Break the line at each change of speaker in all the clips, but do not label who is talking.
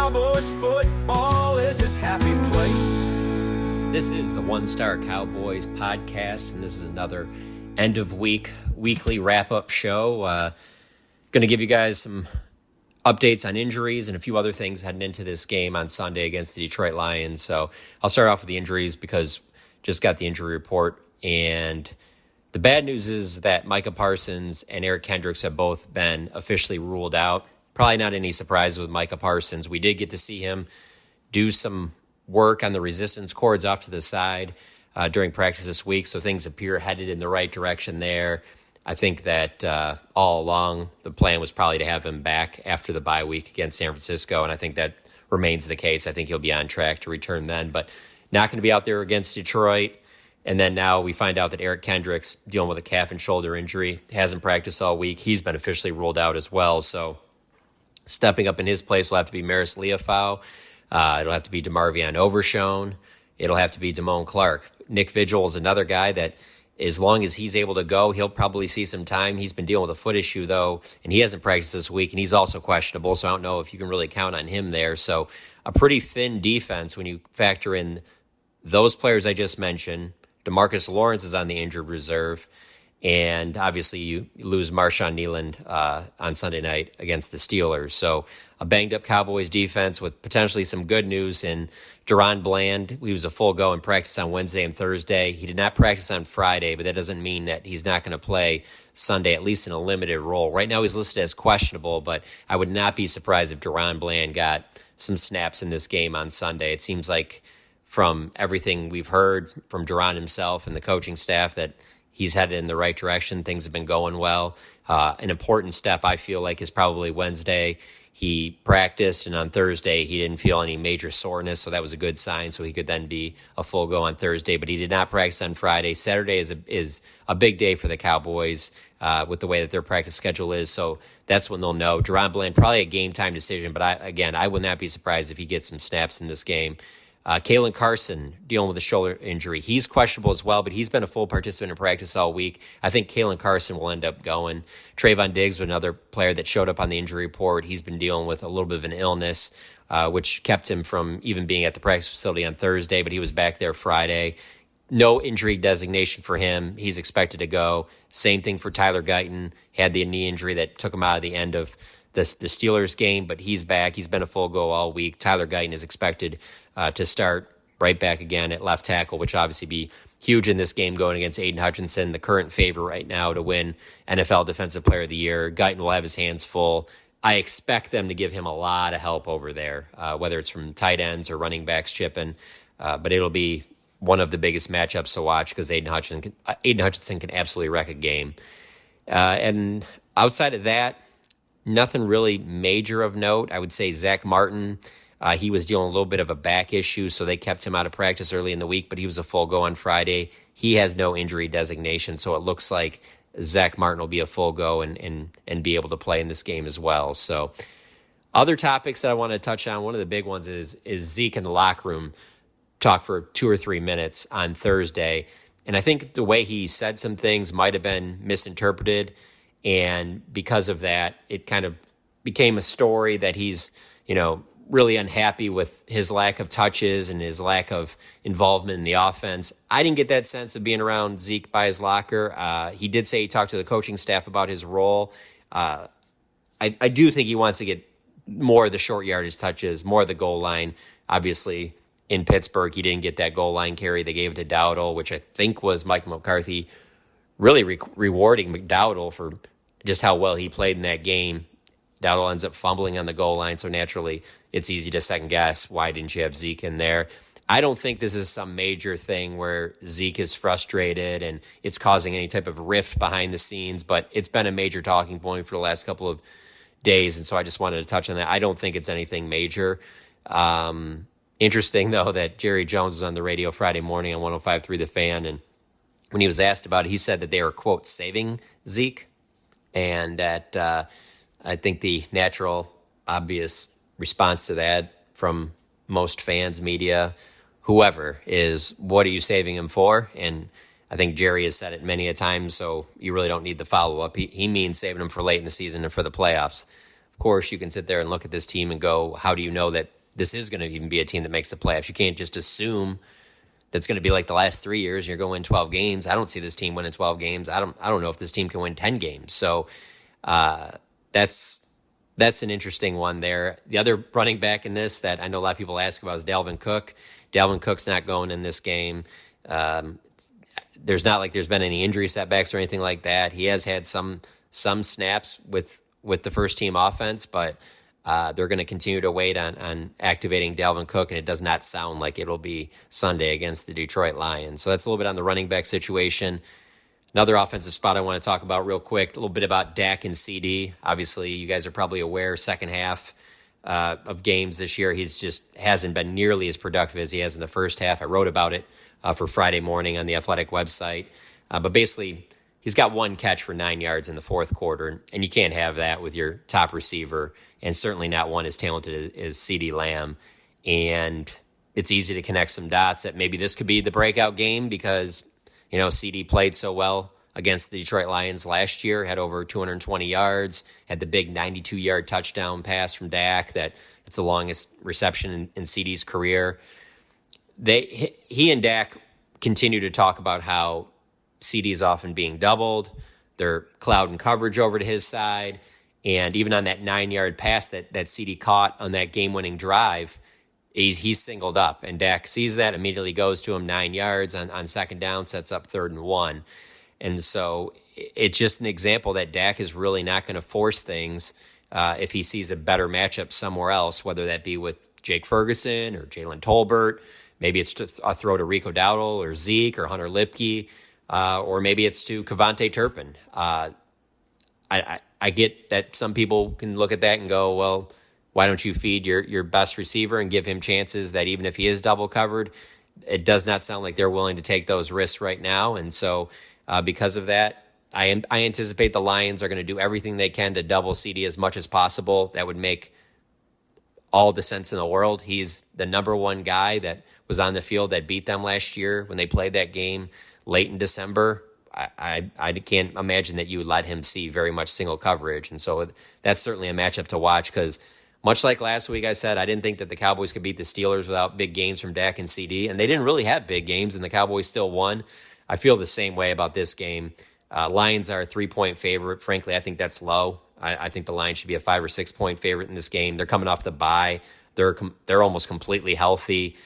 Cowboys football is his happy place.
This is the One Star Cowboys podcast, and this is another end of weekly wrap-up show. Going to give you guys some updates on injuries and a few other things heading into this game on Sunday against the Detroit Lions. So I'll start off with the injuries because just got the injury report, and the bad news is that Micah Parsons and Eric Kendricks have both been officially ruled out. Probably not any surprise with Micah Parsons. We did get to see him do some work on the resistance cords off to the side during practice this week, so things appear headed in the right direction there. I think that all along the plan was probably to have him back after the bye week against San Francisco, and I think that remains the case. I think he'll be on track to return then, but not going to be out there against Detroit. And then now we find out that Eric Kendricks, dealing with a calf and shoulder injury, hasn't practiced all week. He's been officially ruled out as well, so stepping up in his place will have to be Maris Leafau. It'll have to be DeMarvion Overshone. It'll have to be Damone Clark. Nick Vigil is another guy that, as long as he's able to go, he'll probably see some time. He's been dealing with a foot issue, though, and he hasn't practiced this week, and he's also questionable, so I don't know if you can really count on him there. So a pretty thin defense when you factor in those players I just mentioned. DeMarcus Lawrence is on the injured reserve, and obviously you lose Marshawn Nealand on Sunday night against the Steelers. So a banged-up Cowboys defense with potentially some good news in Deron Bland. He was a full go in practice on Wednesday and Thursday. He did not practice on Friday, but that doesn't mean that he's not going to play Sunday, at least in a limited role. Right now he's listed as questionable, but I would not be surprised if Deron Bland got some snaps in this game on Sunday. It seems like from everything we've heard from Deron himself and the coaching staff that he's headed in the right direction. Things have been going well. An important step, I feel like, is probably Wednesday. He practiced, and on Thursday he didn't feel any major soreness, so that was a good sign, so he could then be a full go on Thursday. But he did not practice on Friday. Saturday is a big day for the Cowboys with the way that their practice schedule is, so that's when they'll know. Deron Bland, probably a game-time decision, but I would not be surprised if he gets some snaps in this game. Kalen Carson dealing with a shoulder injury. He's questionable as well, but he's been a full participant in practice all week. I think Kalen Carson will end up going. Trayvon Diggs was another player that showed up on the injury report. He's been dealing with a little bit of an illness, which kept him from even being at the practice facility on Thursday, but he was back there Friday. No injury designation for him. He's expected to go. Same thing for Tyler Guyton. Had the knee injury that took him out of the end of the Steelers game, but he's back. He's been a full go all week. Tyler Guyton is expected to start right back again at left tackle, which obviously be huge in this game going against Aiden Hutchinson, the current favorite right now to win NFL Defensive Player of the Year. Guyton will have his hands full. I expect them to give him a lot of help over there, whether it's from tight ends or running backs chipping, but it'll be one of the biggest matchups to watch because Aiden Hutchinson can absolutely wreck a game. And outside of that, nothing really major of note. I would say Zach Martin, he was dealing with a little bit of a back issue, so they kept him out of practice early in the week, but he was a full go on Friday. He has no injury designation, so it looks like Zach Martin will be a full go and be able to play in this game as well. So other topics that I want to touch on, one of the big ones is Zeke in the locker room talk for 2 or 3 minutes on Thursday. And I think the way he said some things might have been misinterpreted. And because of that, it kind of became a story that he's, really unhappy with his lack of touches and his lack of involvement in the offense. I didn't get that sense of being around Zeke by his locker. He did say he talked to the coaching staff about his role. I do think he wants to get more of the short yardage touches, more of the goal line. Obviously, in Pittsburgh, he didn't get that goal line carry. They gave it to Dowdle, which I think was Mike McCarthy really rewarding McDowell for just how well he played in that game. Dowdle ends up fumbling on the goal line, so naturally it's easy to second guess, why didn't you have Zeke in there? I don't think this is some major thing where Zeke is frustrated and it's causing any type of rift behind the scenes, but it's been a major talking point for the last couple of days, and so I just wanted to touch on that. I don't think it's anything major. Interesting, though, that Jerry Jones was on the radio Friday morning on 105.3 The Fan, and when he was asked about it, he said that they were, quote, saving Zeke, and that I think the natural, obvious response to that from most fans, media, whoever, is, what are you saving him for? And I think Jerry has said it many a time, so you really don't need the follow-up. He means saving him for late in the season and for the playoffs. of course, you can sit there and look at this team and go, how do you know that this is going to even be a team that makes the playoffs? You can't just assume that's going to be like the last 3 years. You're going to win 12 games. I don't see this team winning 12 games. I don't know if this team can win 10 games. So that's an interesting one there. The other running back in this that I know a lot of people ask about is Dalvin Cook. Dalvin Cook's not going in this game. There's not like there's been any injury setbacks or anything like that. He has had some snaps with the first team offense, but they're going to continue to wait on activating Dalvin Cook, and it does not sound like it'll be Sunday against the Detroit Lions. So that's a little bit on the running back situation. Another offensive spot I want to talk about real quick, a little bit about Dak and CD. Obviously, you guys are probably aware, second half of games this year, he's just hasn't been nearly as productive as he has in the first half. I wrote about it for Friday morning on the Athletic website. But basically, he's got one catch for 9 yards in the fourth quarter, and you can't have that with your top receiver, and certainly not one as talented as CeeDee Lamb. And it's easy to connect some dots that maybe this could be the breakout game because, CD played so well against the Detroit Lions last year, had over 220 yards, had the big 92-yard touchdown pass from Dak it's the longest reception in CeeDee's career. He and Dak continue to talk about how CeeDee is often being doubled. They're clouding coverage over to his side. And even on that 9-yard pass that CeeDee caught on that game-winning drive, he's singled up. And Dak sees that, immediately goes to him 9 yards on second down, sets up 3rd and 1. And so it's just an example that Dak is really not going to force things if he sees a better matchup somewhere else, whether that be with Jake Ferguson or Jalen Tolbert. Maybe it's a throw to Rico Dowdle or Zeke or Hunter Lipke, or maybe it's to Kevontae Turpin. I get that some people can look at that and go, well, why don't you feed your best receiver and give him chances that even if he is double covered, it does not sound like they're willing to take those risks right now. And so because of that, I anticipate the Lions are going to do everything they can to double CeeDee as much as possible. That would make all the sense in the world. He's the number one guy that was on the field that beat them last year when they played that game late in December. I can't imagine that you would let him see very much single coverage. And so that's certainly a matchup to watch because much like last week, I said I didn't think that the Cowboys could beat the Steelers without big games from Dak and CD, and they didn't really have big games, and the Cowboys still won. I feel the same way about this game. Lions are a 3-point favorite. Frankly, I think that's low. I think the Lions should be a 5 or 6 point favorite in this game. They're coming off the bye. They're almost completely healthy.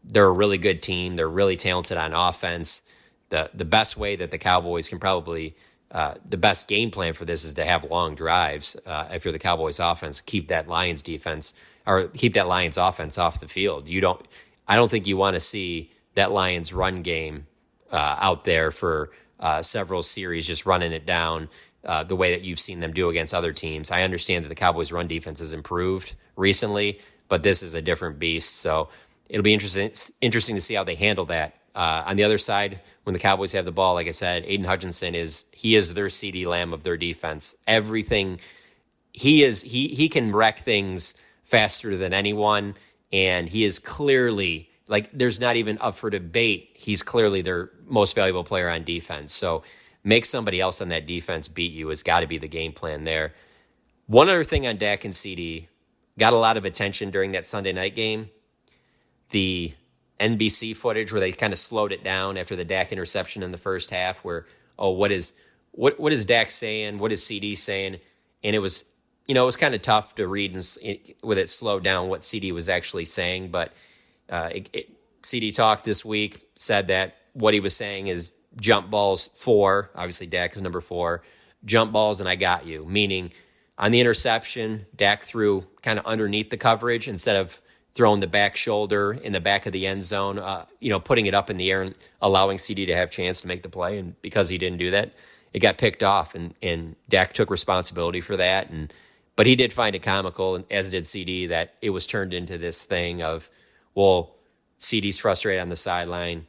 They're a really good team. They're really talented on offense. The best way that the Cowboys can probably the best game plan for this is to have long drives. If you're the Cowboys offense, keep that Lions defense or keep that Lions offense off the field. I don't think you want to see that Lions run game out there for several series, just running it down the way that you've seen them do against other teams. I understand that the Cowboys' run defense has improved recently, but this is a different beast. So it'll be interesting to see how they handle that. On the other side, when the Cowboys have the ball, like I said, Aiden Hutchinson is their CeeDee Lamb of their defense. Everything he can wreck things faster than anyone, and he is clearly, like, there's not even up for debate. He's clearly their most valuable player on defense. So make somebody else on that defense beat you has got to be the game plan there. One other thing on Dak and CD got a lot of attention during that Sunday night game. The NBC footage where they kind of slowed it down after the Dak interception in the first half where, what is Dak saying? What is CD saying? And it was kind of tough to read with it slowed down what CD was actually saying. But CD talked this week, said that what he was saying is jump balls 4. Obviously, Dak is number 4. Jump balls and I got you. Meaning on the interception, Dak threw kind of underneath the coverage instead of throwing the back shoulder in the back of the end zone, putting it up in the air and allowing CD to have a chance to make the play. And because he didn't do that, it got picked off. And Dak took responsibility for that. But he did find it comical, as did CD, that it was turned into this thing of, well, CD's frustrated on the sideline.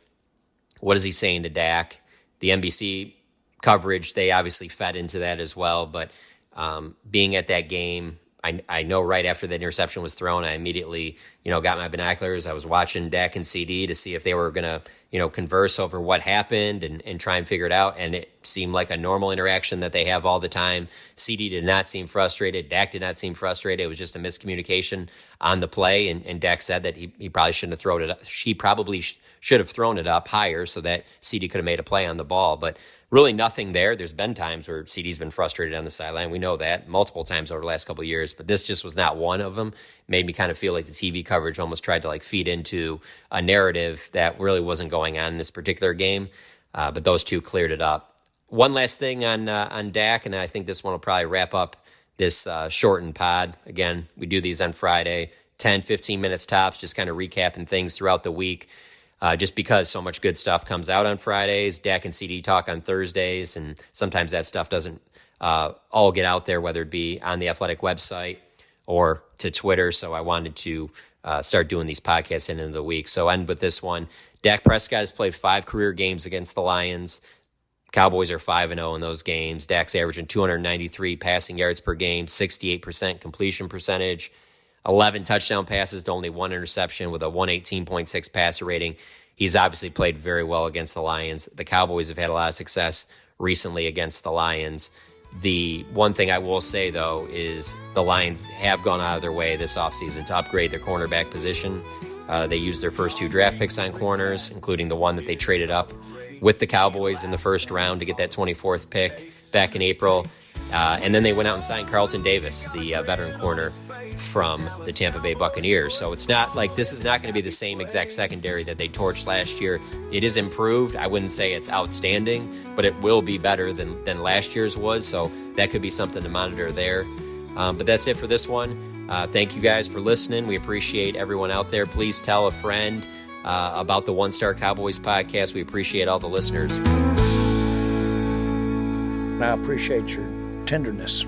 What is he saying to Dak? The NBC coverage, they obviously fed into that as well. But being at that game, I know right after the interception was thrown, I immediately, got my binoculars. I was watching Dak and CD to see if they were going to, converse over what happened and try and figure it out. And seemed like a normal interaction that they have all the time. CD did not seem frustrated. Dak did not seem frustrated. It was just a miscommunication on the play, and Dak said that he probably shouldn't have thrown it up. She probably should have thrown it up higher so that CD could have made a play on the ball. But really nothing there. There's been times where CD's been frustrated on the sideline. We know that multiple times over the last couple of years, but this just was not one of them. Made me kind of feel like the TV coverage almost tried to like feed into a narrative that really wasn't going on in this particular game. But those two cleared it up. One last thing on Dak, and I think this one will probably wrap up this shortened pod. Again, we do these on Friday, 10, 15 minutes tops, just kind of recapping things throughout the week. Just because so much good stuff comes out on Fridays. Dak and CD talk on Thursdays, and sometimes that stuff doesn't all get out there, whether it be on the Athletic website or to Twitter. So I wanted to start doing these podcasts in the end of the week. So end with this one. Dak Prescott has played 5 career games against the Lions. Cowboys are 5-0 in those games. Dak's averaging 293 passing yards per game, 68% completion percentage, 11 touchdown passes to only 1 interception with a 118.6 passer rating. He's obviously played very well against the Lions. The Cowboys have had a lot of success recently against the Lions. The one thing I will say, though, is the Lions have gone out of their way this offseason to upgrade their cornerback position. They used their first 2 draft picks on corners, including the one that they traded up with the Cowboys in the first round to get that 24th pick back in April. And then they went out and signed Carlton Davis, the veteran corner from the Tampa Bay Buccaneers. So it's not like this is not going to be the same exact secondary that they torched last year. It is improved. I wouldn't say it's outstanding, but it will be better than last year's was. So that could be something to monitor there. But that's it for this one. Thank you guys for listening. We appreciate everyone out there. Please tell a friend about the One Star Cowboys podcast. We appreciate all the listeners.
I appreciate your tenderness.